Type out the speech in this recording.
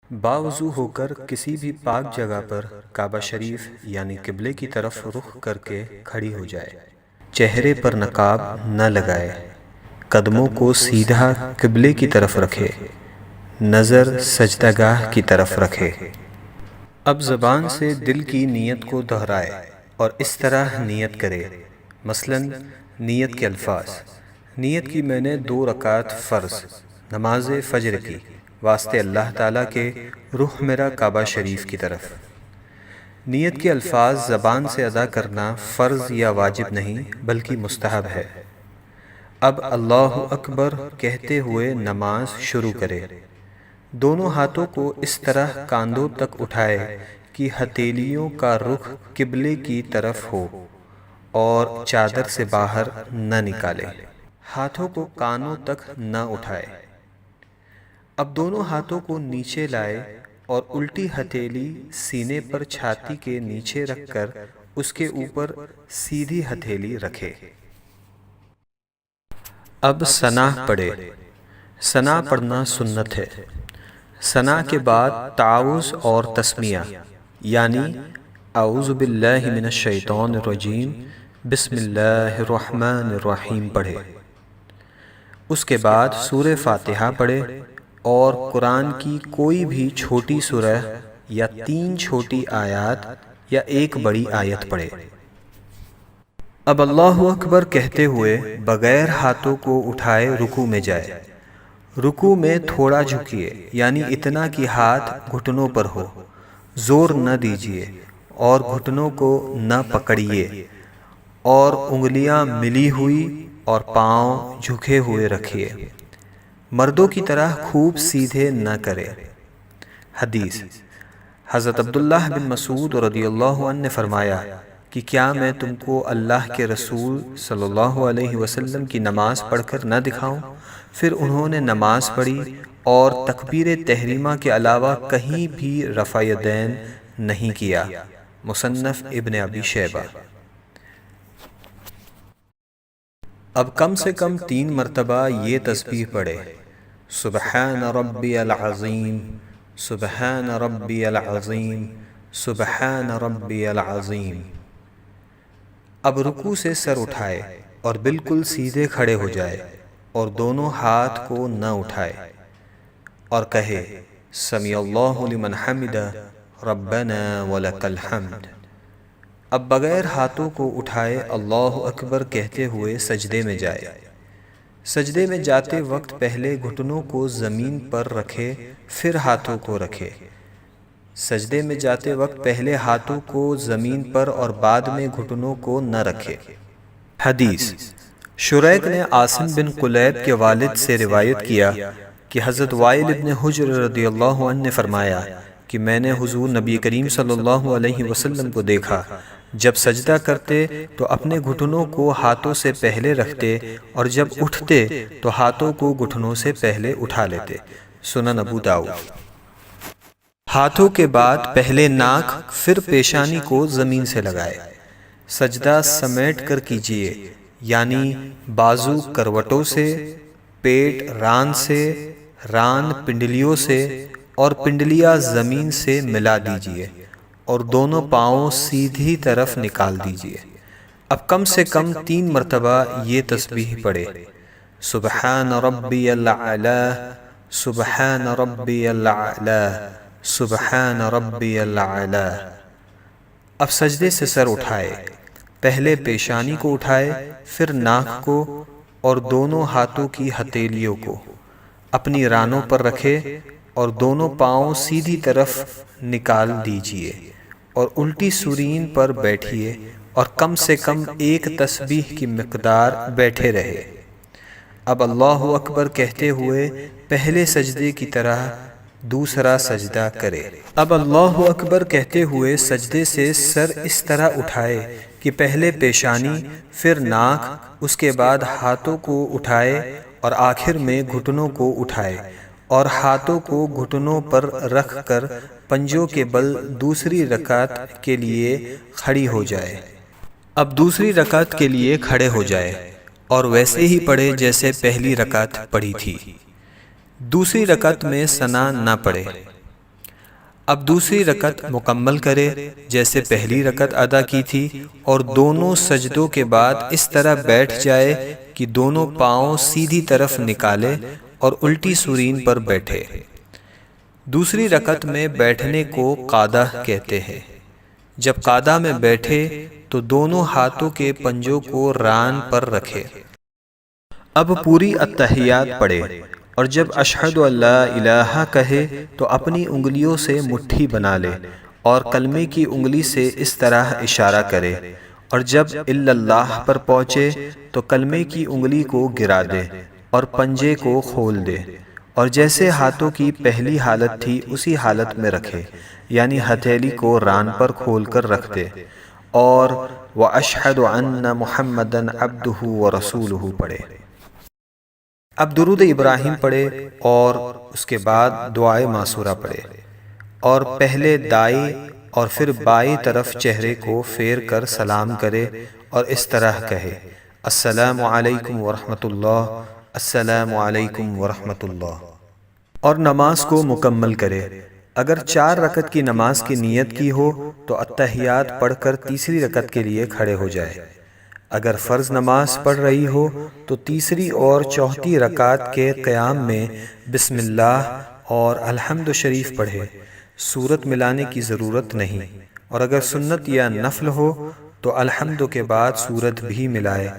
باوضو ہو کر کسی بھی پاک جگہ پر کعبہ شریف یعنی قبلے کی طرف رخ کر کے کھڑی ہو جائے۔ چہرے پر نقاب نہ لگائے، قدموں کو سیدھا قبلے کی طرف رکھے، نظر سجدہ گاہ کی طرف رکھے۔ اب زبان سے دل کی نیت کو دہرائے اور اس طرح نیت کرے، مثلاً نیت کے الفاظ: نیت کی میں نے 2 رکعت فرض نماز فجر کی واسطے اللہ تعالیٰ کے، رخ میرا کعبہ شریف کی طرف۔ نیت کے الفاظ زبان سے ادا کرنا فرض یا واجب نہیں بلکہ مستحب ہے۔ اب اللہ اکبر کہتے ہوئے نماز شروع کرے۔ دونوں ہاتھوں کو اس طرح کاندھوں تک اٹھائے کہ ہتھیلیوں کا رخ قبلے کی طرف ہو اور چادر سے باہر نہ نکالے۔ ہاتھوں کو کانوں تک نہ اٹھائے۔ اب دونوں ہاتھوں کو نیچے لائے اور الٹی ہتھیلی سینے پر چھاتی کے نیچے رکھ کر اس کے اوپر سیدھی ہتھیلی رکھے۔ اب ثنا پڑھے۔ ثنا پڑھنا سنت ہے۔ ثنا کے بعد تعوذ اور تسمیہ یعنی اعوذ باللہ من الشیطان الرجیم بسم اللہ الرحمن الرحیم پڑھے۔ اس کے بعد سورہ فاتحہ پڑھے اور قرآن کی کوئی بھی چھوٹی سورہ یا 3 چھوٹی آیات یا 1 بڑی آیت پڑھے۔ اب اللہ اکبر کہتے ہوئے بغیر ہاتھوں کو اٹھائے رکوع میں جائے۔ رکوع میں تھوڑا جھکیے یعنی اتنا کہ ہاتھ گھٹنوں پر ہو، زور نہ دیجیے اور گھٹنوں کو نہ پکڑیے، اور انگلیاں ملی ہوئی اور پاؤں جھکے ہوئے رکھیے۔ مردوں کی طرح خوب سیدھے نہ کرے۔ حدیث: حضرت عبداللہ بن مسعود رضی اللہ عنہ نے فرمایا کہ کیا میں تم کو اللہ کے رسول صلی اللہ علیہ وسلم کی نماز پڑھ کر نہ دکھاؤں؟ پھر انہوں نے نماز پڑھی اور تکبیر تحریمہ کے علاوہ کہیں بھی رفع یدین نہیں کیا۔ مصنف ابن ابی شیبہ۔ اب کم سے کم 3 مرتبہ یہ تسبیح پڑھے: سبحان ربی العظیم، سبحان ربی العظیم، سبحان ربی العظیم۔ اب رکوع سے سر اٹھائے اور بالکل سیدھے کھڑے ہو جائے اور دونوں ہاتھ کو نہ اٹھائے اور کہے سمیع اللہ لمن حمدہ ربنا ولک الحمد۔ اب بغیر ہاتھوں کو اٹھائے اللہ اکبر کہتے ہوئے سجدے میں جائے۔ سجدے میں جاتے وقت پہلے گھٹنوں کو زمین پر رکھے پھر ہاتھوں کو رکھے۔ سجدے میں جاتے وقت پہلے ہاتھوں کو زمین پر اور بعد میں گھٹنوں کو نہ رکھے۔ حدیث: شریک نے عاصم بن قلیب کے والد سے روایت کیا کہ حضرت وائل ابن حجر رضی اللہ عنہ نے فرمایا کہ میں نے حضور نبی کریم صلی اللہ علیہ وسلم کو دیکھا، جب سجدہ کرتے تو اپنے گھٹنوں کو ہاتھوں سے پہلے رکھتے اور جب اٹھتے تو ہاتھوں کو گھٹنوں سے پہلے اٹھا لیتے۔ سنن ابو داؤد۔ ہاتھوں کے بعد پہلے ناک پھر پیشانی کو زمین سے لگائے۔ سجدہ سمیٹ کر کیجیے یعنی بازو کروٹوں سے، پیٹ ران سے، ران پنڈلیوں سے اور پنڈلیاں زمین سے ملا دیجیے اور دونوں پاؤں سیدھی طرف نکال دیجیے۔ اب کم سے کم 3 مرتبہ یہ تسبیح پڑھے: سبحان ربی الاعلی، سبحان ربی الاعلی، سبحان ربی الاعلی۔ اب سجدے سے سر اٹھائے، پہلے پیشانی کو اٹھائے، پھر ناک کو اور دونوں ہاتھوں کی ہتھیلیوں کو اپنی رانوں پر رکھے اور دونوں پاؤں سیدھی طرف نکال دیجیے اور الٹی سورین پر بیٹھیے اور کم سے کم 1 تسبیح کی مقدار بیٹھے رہے۔ اب اللہ اکبر کہتے ہوئے پہلے سجدے کی طرح دوسرا سجدہ کرے۔ اب اللہ اکبر کہتے ہوئے سجدے سے سر اس طرح اٹھائے کہ پہلے پیشانی، پھر ناک، اس کے بعد ہاتھوں کو اٹھائے اور آخر میں گھٹنوں کو اٹھائے اور ہاتھوں کو گھٹنوں پر رکھ کر پنجوں کے بل دوسری رکعت کے لیے کھڑی ہو جائے۔ اب دوسری رکعت کے لیے کھڑے ہو جائے اور ویسے ہی پڑھے جیسے پہلی رکعت پڑھی تھی۔ دوسری رکعت میں ثنا نہ پڑھے۔ اب دوسری رکعت مکمل کرے جیسے پہلی رکعت ادا کی تھی، اور دونوں سجدوں کے بعد اس طرح بیٹھ جائے کہ دونوں پاؤں سیدھی طرف نکالے اور الٹی سورین پر بیٹھے۔ دوسری رکعت میں بیٹھنے کو قعدہ کہتے ہیں۔ جب قعدہ میں بیٹھے تو دونوں ہاتھوں کے پنجوں کو ران پر رکھے۔ اب پوری التحیات پڑھے، اور جب اشہد ان لا الہ کہے تو اپنی انگلیوں سے مٹھی بنا لے اور کلمے کی انگلی سے اس طرح اشارہ کرے، اور جب الا اللہ پر پہنچے تو کلمے کی انگلی کو گرا دے اور پنجے کو کھول دے، اور جیسے ہاتھوں کی پہلی حالت تھی اسی حالت میں رکھے، یعنی ہتھیلی کو ران پر کھول کر رکھ دے، اور وَأَشْهَدُ أَنَّ مُحَمَّدًا عَبْدُهُ وَرَسُولُهُ پڑھے۔ اب درود ابراہیم پڑھے اور اس کے بعد دعائے معصورہ پڑھے، اور پہلے دائیں اور پھر بائیں طرف چہرے کو پھیر کر سلام کرے اور اس طرح کہے: السلام علیکم ورحمۃ اللہ، السلام علیکم ورحمۃ اللہ، اور نماز کو مکمل کرے۔ اگر 4 رکعت کی نماز کی نیت کی ہو تو التحیات پڑھ کر تیسری رکعت کے لیے کھڑے ہو جائے۔ اگر فرض نماز پڑھ رہی ہو تو تیسری اور چوتھی رکعت کے قیام میں بسم اللہ اور الحمد شریف پڑھے، سورت ملانے کی ضرورت نہیں، اور اگر سنت یا نفل ہو تو الحمد کے بعد سورت بھی ملائے۔